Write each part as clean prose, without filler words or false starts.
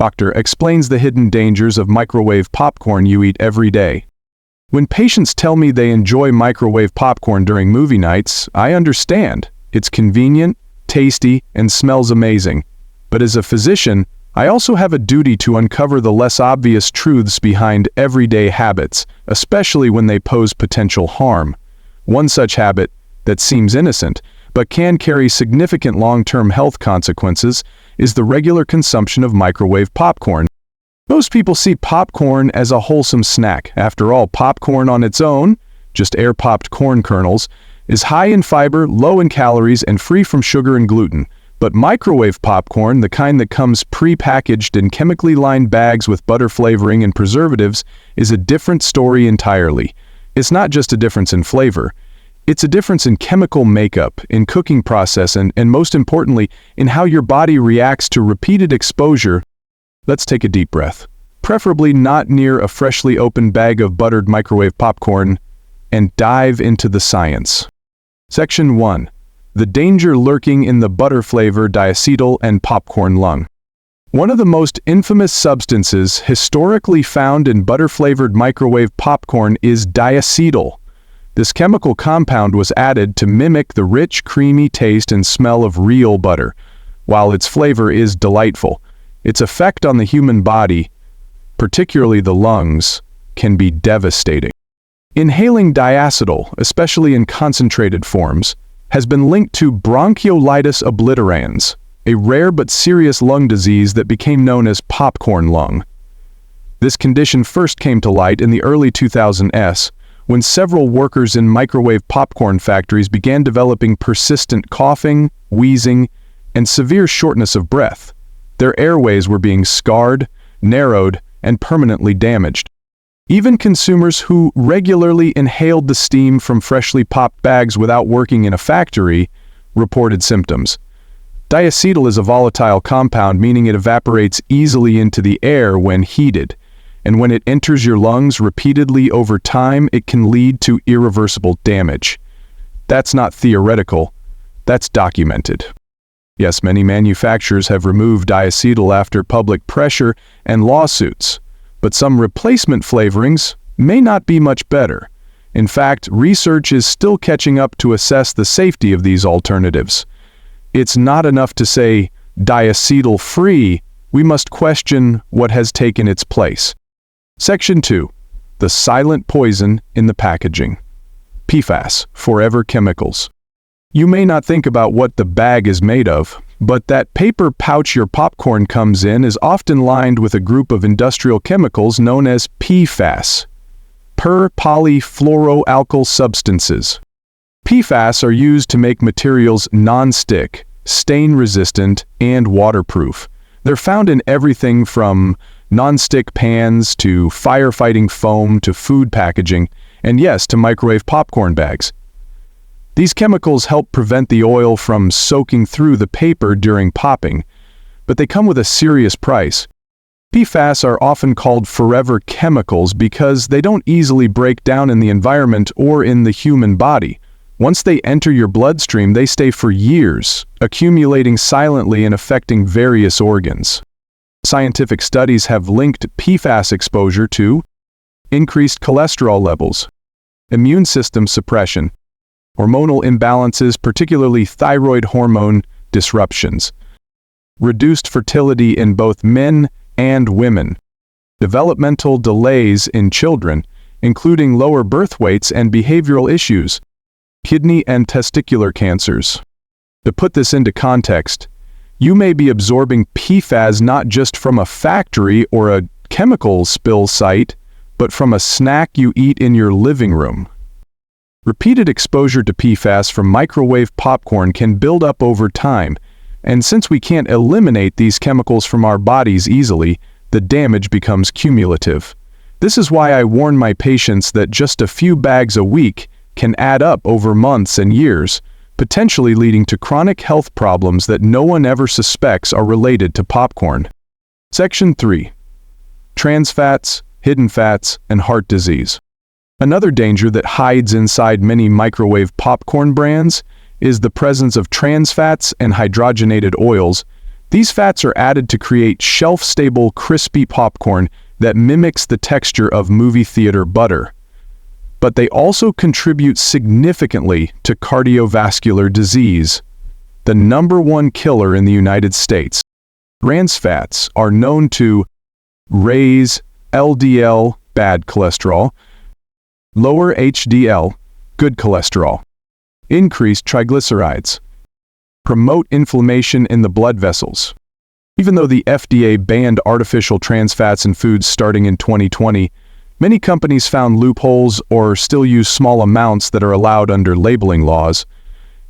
Doctor explains the hidden dangers of microwave popcorn you eat every day. When patients tell me they enjoy microwave popcorn during movie nights, I understand. It's convenient, tasty, and smells amazing. But as a physician, I also have a duty to uncover the less obvious truths behind everyday habits, especially when they pose potential harm. One such habit that seems innocent, but can carry significant long-term health consequences, is the regular consumption of microwave popcorn. Most people see popcorn as a wholesome snack. After all, popcorn on its own, just air-popped corn kernels, is high in fiber, low in calories, and free from sugar and gluten. But microwave popcorn, the kind that comes pre-packaged in chemically lined bags with butter flavoring and preservatives, is a different story entirely. It's not just a difference in flavor. It's a difference in chemical makeup, in cooking process, and most importantly, in how your body reacts to repeated exposure. Let's take a deep breath, preferably not near a freshly opened bag of buttered microwave popcorn, and dive into the science. Section 1. The danger lurking in the butter-flavored diacetyl and popcorn lung. One of the most infamous substances historically found in butter-flavored microwave popcorn is diacetyl. This chemical compound was added to mimic the rich, creamy taste and smell of real butter. While its flavor is delightful, its effect on the human body, particularly the lungs, can be devastating. Inhaling diacetyl, especially in concentrated forms, has been linked to bronchiolitis obliterans, a rare but serious lung disease that became known as popcorn lung. This condition first came to light in the early 2000s, when several workers in microwave popcorn factories began developing persistent coughing, wheezing, and severe shortness of breath. Their airways were being scarred, narrowed, and permanently damaged. Even consumers who regularly inhaled the steam from freshly popped bags without working in a factory reported symptoms. Diacetyl is a volatile compound, meaning it evaporates easily into the air when heated, and when it enters your lungs repeatedly over time, it can lead to irreversible damage. That's not theoretical, that's documented. Yes, many manufacturers have removed diacetyl after public pressure and lawsuits, but some replacement flavorings may not be much better. In fact, research is still catching up to assess the safety of these alternatives. It's not enough to say diacetyl-free, we must question what has taken its place. Section 2. The silent poison in the packaging. PFAS, forever chemicals. You may not think about what the bag is made of, but that paper pouch your popcorn comes in is often lined with a group of industrial chemicals known as PFAS, per-polyfluoroalkyl substances. PFAS are used to make materials non-stick, stain-resistant, and waterproof. They're found in everything from non-stick pans to firefighting foam to food packaging, and yes, to microwave popcorn bags. These chemicals help prevent the oil from soaking through the paper during popping, but they come with a serious price. PFAS are often called forever chemicals because they don't easily break down in the environment or in the human body. Once they enter your bloodstream, they stay for years, accumulating silently and affecting various organs. Scientific studies have linked PFAS exposure to increased cholesterol levels, immune system suppression, hormonal imbalances, particularly thyroid hormone disruptions, reduced fertility in both men and women, developmental delays in children, including lower birth weights and behavioral issues, kidney and testicular cancers. To put this into context, you may be absorbing PFAS not just from a factory or a chemical spill site, but from a snack you eat in your living room. Repeated exposure to PFAS from microwave popcorn can build up over time, and since we can't eliminate these chemicals from our bodies easily, the damage becomes cumulative. This is why I warn my patients that just a few bags a week can add up over months and years, potentially leading to chronic health problems that no one ever suspects are related to popcorn. Section 3. Trans fats, hidden fats, and heart disease. Another danger that hides inside many microwave popcorn brands is the presence of trans fats and hydrogenated oils, These fats are added to create shelf-stable, crispy popcorn that mimics the texture of movie theater butter. But they also contribute significantly to cardiovascular disease, the #1 killer in the United States. Trans fats are known to raise LDL, bad cholesterol, lower HDL, good cholesterol, increase triglycerides, promote inflammation in the blood vessels. Even though the FDA banned artificial trans fats in foods starting in 2020, many companies found loopholes or still use small amounts that are allowed under labeling laws.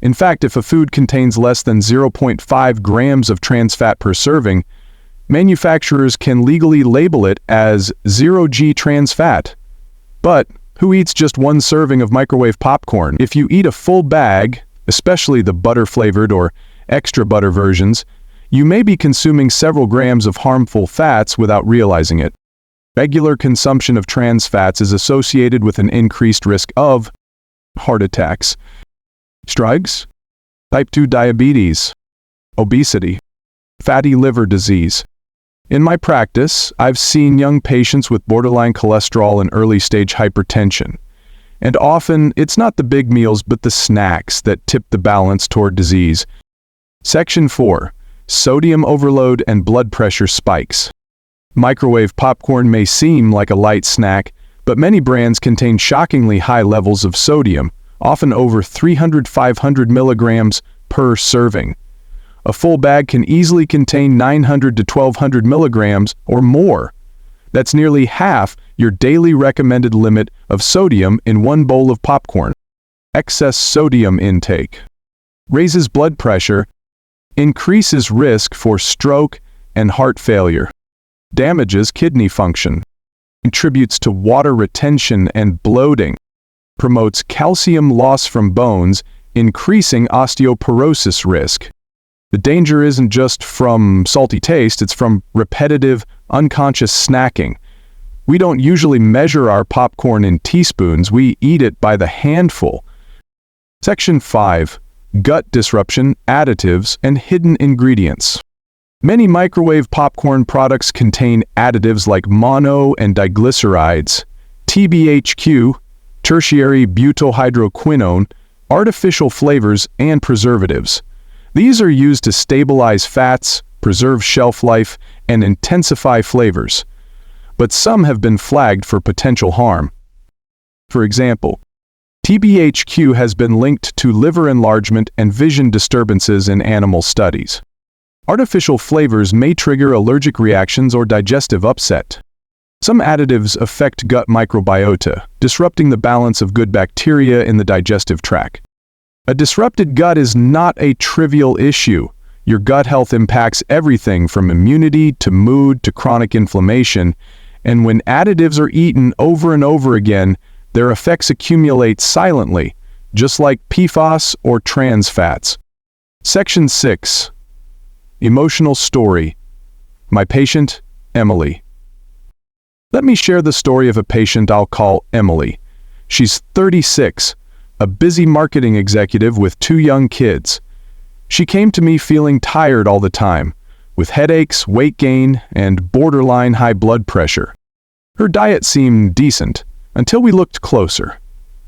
In fact, if a food contains less than 0.5 grams of trans fat per serving, manufacturers can legally label it as 0G trans fat. But who eats just one serving of microwave popcorn? If you eat a full bag, especially the butter-flavored or extra butter versions, you may be consuming several grams of harmful fats without realizing it. Regular consumption of trans fats is associated with an increased risk of heart attacks, strokes, type 2 diabetes, obesity, fatty liver disease. In my practice, I've seen young patients with borderline cholesterol and early-stage hypertension. And often, it's not the big meals but the snacks that tip the balance toward disease. Section 4. Sodium overload and blood pressure spikes. Microwave popcorn may seem like a light snack, but many brands contain shockingly high levels of sodium, often over 300–500 milligrams per serving. A full bag can easily contain 900 to 1200 milligrams or more. That's nearly half your daily recommended limit of sodium in one bowl of popcorn. Excess sodium intake raises blood pressure, increases risk for stroke and heart failure, damages kidney function, contributes to water retention and bloating, promotes calcium loss from bones, increasing osteoporosis risk. The danger isn't just from salty taste, it's from repetitive, unconscious snacking. We don't usually measure our popcorn in teaspoons, we eat it by the handful. Section 5. Gut disruption, additives, and hidden ingredients. Many microwave popcorn products contain additives like mono and diglycerides, TBHQ, tertiary butyrhydroquinone, artificial flavors, and preservatives. These are used to stabilize fats, preserve shelf life, and intensify flavors. But some have been flagged for potential harm. For example, TBHQ has been linked to liver enlargement and vision disturbances in animal studies. Artificial flavors may trigger allergic reactions or digestive upset. Some additives affect gut microbiota, disrupting the balance of good bacteria in the digestive tract. A disrupted gut is not a trivial issue. Your gut health impacts everything from immunity to mood to chronic inflammation, and when additives are eaten over and over again, their effects accumulate silently, just like PFAS or trans fats. Section 6. Emotional story. My patient, Emily. Let me share the story of a patient I'll call Emily. She's 36, a busy marketing executive with 2 young kids. She came to me feeling tired all the time, with headaches, weight gain, and borderline high blood pressure. Her diet seemed decent, until we looked closer.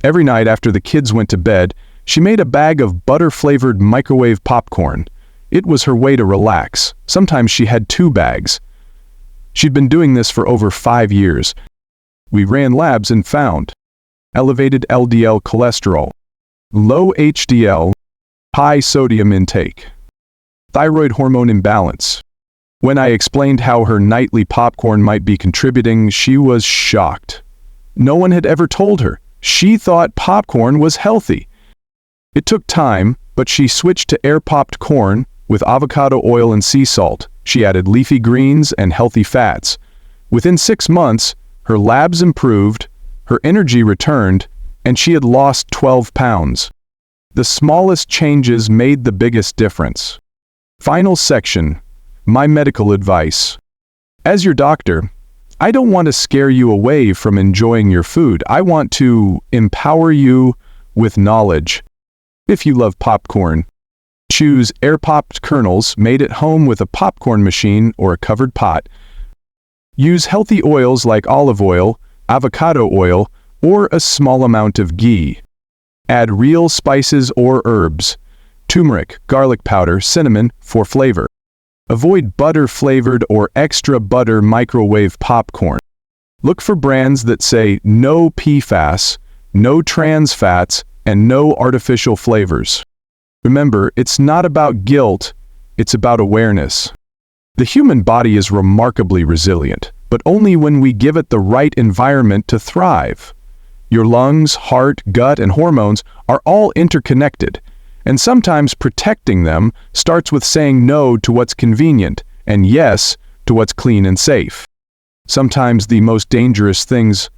Every night after the kids went to bed, she made a bag of butter-flavored microwave popcorn. It was her way to relax. Sometimes she had 2 bags. She'd been doing this for over 5 years. We ran labs and found elevated LDL cholesterol, low HDL, high sodium intake, thyroid hormone imbalance. When I explained how her nightly popcorn might be contributing, she was shocked. No one had ever told her. She thought popcorn was healthy. It took time, but she switched to air-popped corn with avocado oil and sea salt. She added leafy greens and healthy fats. Within 6 months, her labs improved, her energy returned, and she had lost 12 pounds. The smallest changes made the biggest difference. Final section. My medical advice. As your doctor, I don't want to scare you away from enjoying your food. I want to empower you with knowledge. If you love popcorn, Choose air-popped kernels made at home with a popcorn machine or a covered pot. Use healthy oils like olive oil, avocado oil, or a small amount of ghee. Add real spices or herbs, turmeric, garlic powder, cinnamon for flavor. Avoid butter-flavored or extra butter microwave popcorn. Look for brands that say no PFAS, no trans fats, and no artificial flavors. Remember, it's not about guilt, it's about awareness. The human body is remarkably resilient, but only when we give it the right environment to thrive. Your lungs, heart, gut, and hormones are all interconnected, and sometimes protecting them starts with saying no to what's convenient and yes to what's clean and safe. Sometimes the most dangerous things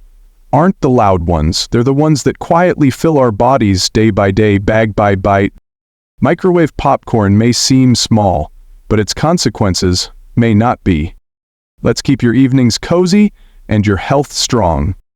aren't the loud ones, they're the ones that quietly fill our bodies day by day, bite by bite. Microwave popcorn may seem small, but its consequences may not be. Let's keep your evenings cozy and your health strong.